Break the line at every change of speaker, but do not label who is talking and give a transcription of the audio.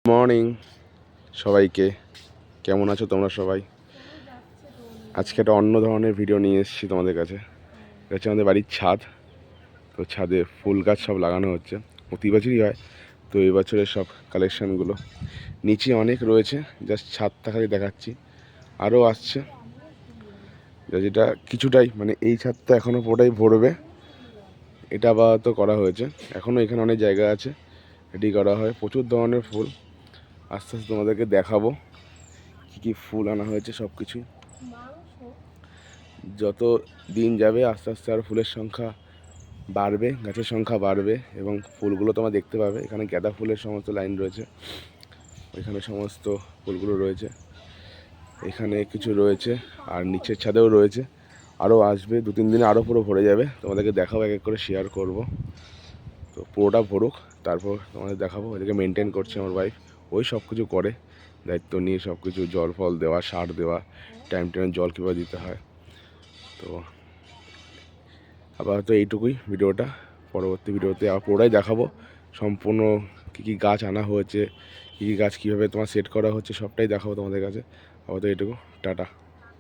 Morning সবাইকে, কেমন আছো তোমরা সবাই? আজকে একটা অন্য ধরনের ভিডিও নিয়ে এসেছি তোমাদের কাছে। এটা হচ্ছে আমাদের বাড়ির ছাদ। তো ছাদে ফুল গাছ সব লাগানো হচ্ছে, প্রতি বছরই হয়। তো এই বছরের সব কালেকশানগুলো নিচে অনেক রয়েছে, জাস্ট ছাদটা খালি দেখাচ্ছি। আরও আসছে, যেটা কিছুটাই মানে এই ছাদটা এখনও পুরোটাই ভরবে। এটা আপাতত করা হয়েছে, এখনও এখানে অনেক জায়গা আছে, এটি করা হয়। প্রচুর ধরনের ফুল, আস্তে আস্তে তোমাদেরকে দেখাবো কী কী ফুল আনা হয়েছে সব কিছুই। যত দিন যাবে আস্তে আস্তে আরও ফুলের সংখ্যা বাড়বে, গাছের সংখ্যা বাড়বে এবং ফুলগুলো তোমরা দেখতে পাবে। এখানে গাঁদা ফুলের সমস্ত লাইন রয়েছে, এখানে সমস্ত ফুলগুলো রয়েছে, এখানে কিছু রয়েছে, আর নিচের ছাদেও রয়েছে। আরও আসবে, 2-3 দিনে আরও পুরো ভরে যাবে। তোমাদেরকে দেখাবো, এক এক করে শেয়ার করব। তো পুরোটা ভরুক, তারপর তোমাদের দেখাবো। এদিকে মেনটেন করছে আমার ওয়াইফ, ওই সব কিছু করে, দায়িত্ব নিয়ে সব কিছু, জল ফল দেওয়া, সার দেওয়া, টাইম টাইম জল কীভাবে দিতে হয়। তো আপাতত এইটুকুই ভিডিওটা। পরবর্তী ভিডিওতে আবার পুরোটাই দেখাবো, সম্পূর্ণ কী কী গাছ আনা হয়েছে, কী কী গাছ কীভাবে তোমার সেট করা হচ্ছে, সবটাই দেখাবো তোমাদের কাছে। আপাতত এইটুকু, টাটা।